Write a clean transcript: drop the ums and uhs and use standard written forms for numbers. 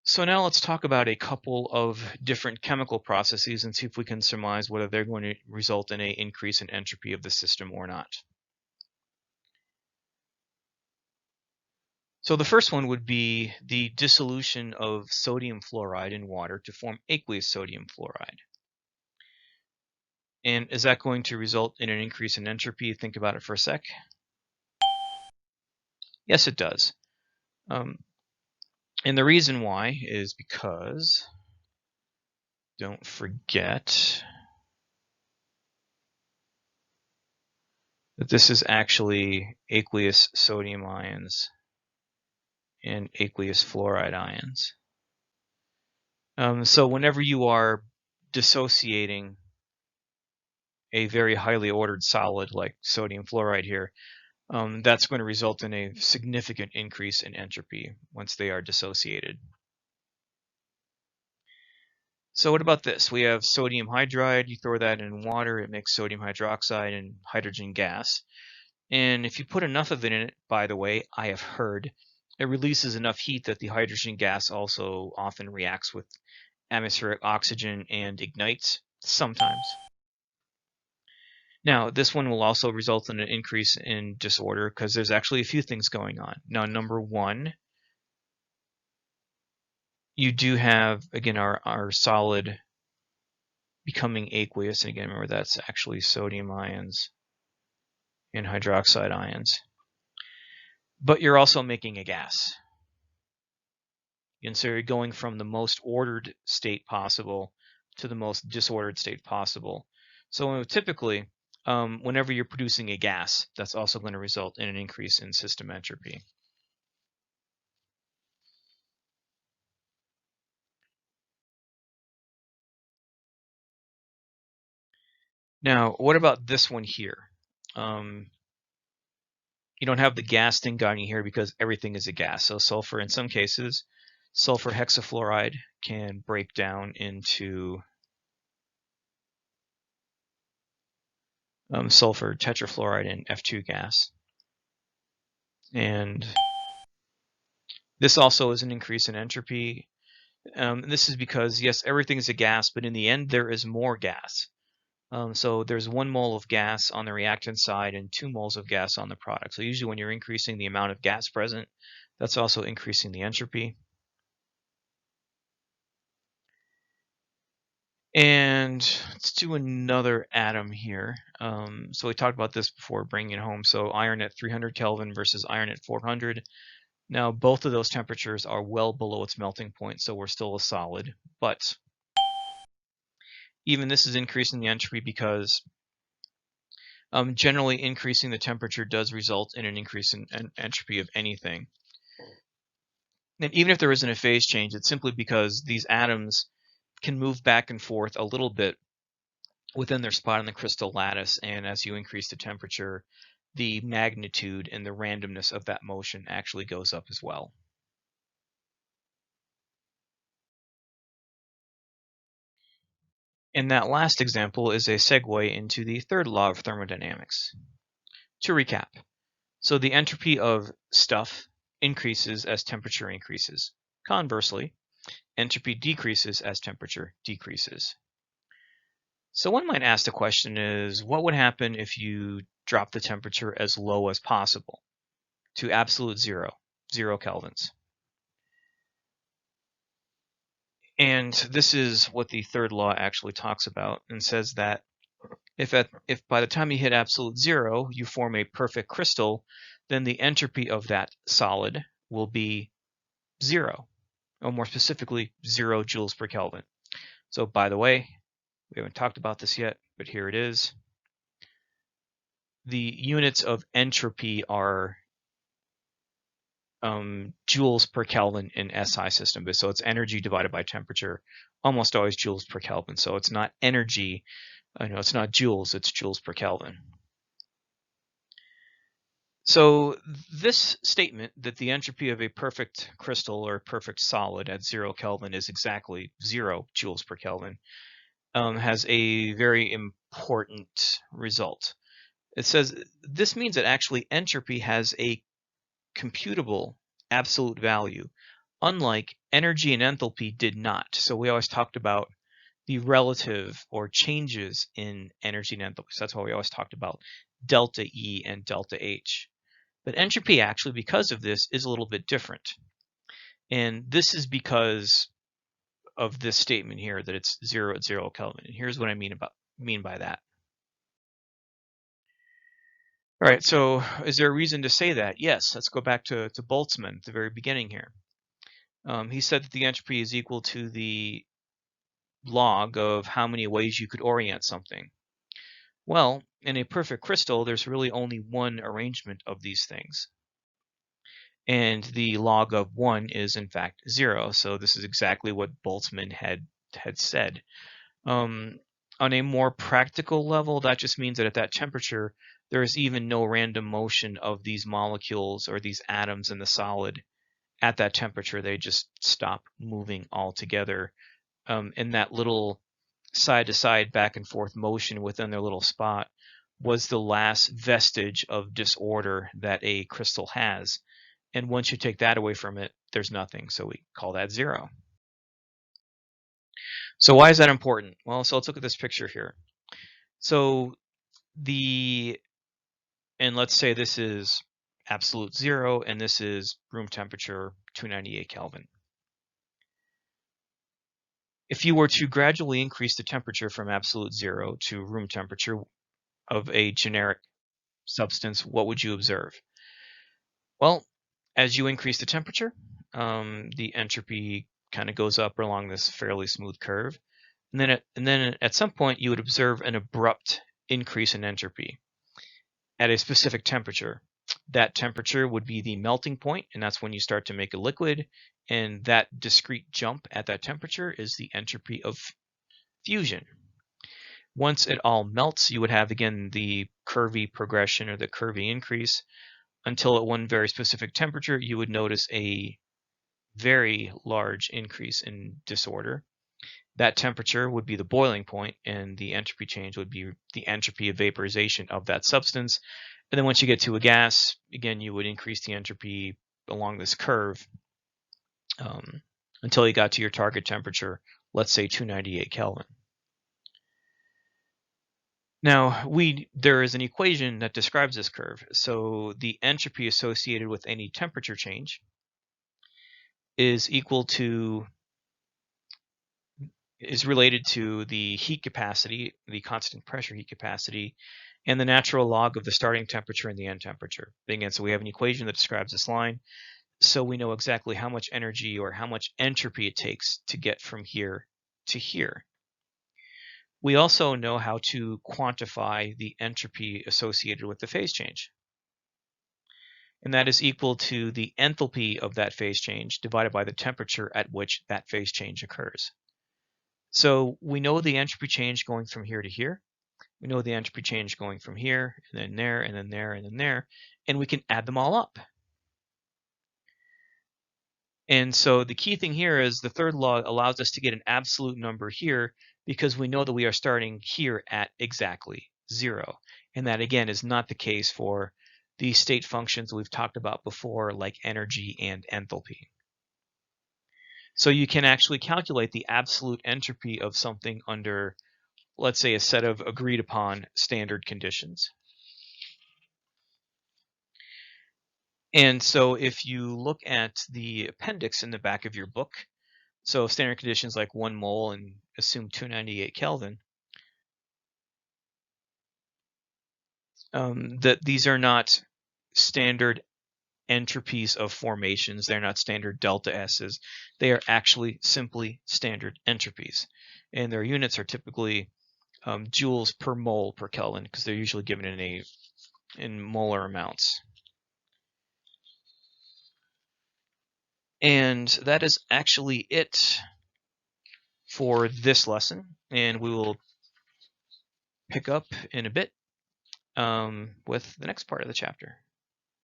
So now let's talk about a couple of different chemical processes and see if we can surmise whether they're going to result in an increase in entropy of the system or not. So the first one would be the dissolution of sodium fluoride in water to form aqueous sodium fluoride. And is that going to result in an increase in entropy? Think about it for a sec. Yes, it does. And the reason why is because, don't forget that this is actually aqueous sodium ions and aqueous fluoride ions. So whenever you are dissociating a very highly ordered solid like sodium fluoride here, that's going to result in a significant increase in entropy once they are dissociated. So what about this? We have sodium hydride. You throw that in water, it makes sodium hydroxide and hydrogen gas. And if you put enough of it in it, by the way, I have heard, it releases enough heat that the hydrogen gas also often reacts with atmospheric oxygen and ignites sometimes. Now, this one will also result in an increase in disorder because there's actually a few things going on. Now, number one, you do have, again, our solid becoming aqueous. And again, remember that's actually sodium ions and hydroxide ions. But you're also making a gas. And so you're going from the most ordered state possible to the most disordered state possible. So typically, whenever you're producing a gas, that's also going to result in an increase in system entropy. Now, what about this one here? You don't have the gas thing going here because everything is a gas. So sulfur, in some cases, sulfur hexafluoride can break down into sulfur tetrafluoride and F2 gas. And this also is an increase in entropy. This is because, yes, everything is a gas, but in the end, there is more gas. So there's 1 mole of gas on the reactant side and 2 moles of gas on the product. So usually when you're increasing the amount of gas present, that's also increasing the entropy. And let's do another atom here. So we talked about this before, bringing it home. So iron at 300 Kelvin versus iron at 400. Now, both of those temperatures are well below its melting point, so we're still a solid. But even this is increasing the entropy because generally increasing the temperature does result in an increase in entropy of anything. And even if there isn't a phase change, it's simply because these atoms can move back and forth a little bit within their spot in the crystal lattice, and as you increase the temperature, the magnitude and the randomness of that motion actually goes up as well. And that last example is a segue into the third law of thermodynamics. To recap, so the entropy of stuff increases as temperature increases. Conversely, entropy decreases as temperature decreases. So one might ask the question is, what would happen if you drop the temperature as low as possible to absolute zero kelvins? And this is what the third law actually talks about and says that if by the time you hit absolute zero, you form a perfect crystal, then the entropy of that solid will be zero, or more specifically, 0 joules per Kelvin. So by the way, we haven't talked about this yet, but here it is. The units of entropy are joules per Kelvin in SI system. So it's energy divided by temperature, almost always joules per Kelvin. So it's not energy, it's not joules, it's joules per Kelvin. So this statement that the entropy of a perfect crystal or perfect solid at 0 Kelvin is exactly 0 joules per Kelvin has a very important result. It says this means that actually entropy has a computable absolute value unlike energy and enthalpy did not. So we always talked about the relative or changes in energy and enthalpy. So that's why we always talked about delta E and delta H. But entropy actually, because of this, is a little bit different. And this is because of this statement here, that it's 0 at 0 Kelvin. And here's what I mean by that. All right, so is there a reason to say that? Yes, let's go back to Boltzmann at the very beginning here. He said that the entropy is equal to the log of how many ways you could orient something. Well, in a perfect crystal, there's really only one arrangement of these things. And the log of 1 is in fact 0. So this is exactly what Boltzmann had said. On a more practical level, that just means that at that temperature, there is even no random motion of these molecules or these atoms in the solid. At that temperature, they just stop moving altogether. And that little side-to-side, back-and-forth motion within their little spot was the last vestige of disorder that a crystal has. And once you take that away from it, there's nothing. So we call that 0. So why is that important? Well, so let's look at this picture here. So and let's say this is absolute 0, and this is room temperature 298 Kelvin. If you were to gradually increase the temperature from absolute 0 to room temperature of a generic substance, what would you observe? Well, as you increase the temperature, the entropy kind of goes up along this fairly smooth curve. And then at some point, you would observe an abrupt increase in entropy at a specific temperature. That temperature would be the melting point, and that's when you start to make a liquid. And that discrete jump at that temperature is the entropy of fusion. Once it all melts, you would have, again, the curvy progression or the curvy increase until at one very specific temperature, you would notice a very large increase in disorder. That temperature would be the boiling point, and the entropy change would be the entropy of vaporization of that substance. And then once you get to a gas, again, you would increase the entropy along this curve until you got to your target temperature, let's say 298 Kelvin. Now, there is an equation that describes this curve. So the entropy associated with any temperature change is related to the heat capacity, the constant pressure heat capacity, and the natural log of the starting temperature and the end temperature. Again, so we have an equation that describes this line, so we know exactly how much energy or how much entropy it takes to get from here to here. We also know how to quantify the entropy associated with the phase change. And that is equal to the enthalpy of that phase change divided by the temperature at which that phase change occurs. So we know the entropy change going from here to here. We know the entropy change going from here, and then there, and then there, and then there, and we can add them all up. And so the key thing here is the third law allows us to get an absolute number here because we know that we are starting here at exactly 0. And that, again, is not the case for the state functions we've talked about before, like energy and enthalpy. So you can actually calculate the absolute entropy of something under, let's say, a set of agreed upon standard conditions. And so if you look at the appendix in the back of your book, so standard conditions like 1 mole and assume 298 Kelvin, that these are not standard entropies of formations. They're not standard delta S's. They are actually simply standard entropies. And their units are typically joules per mole per Kelvin because they're usually given in molar amounts. And that is actually it for this lesson. And we will pick up in a bit with the next part of the chapter.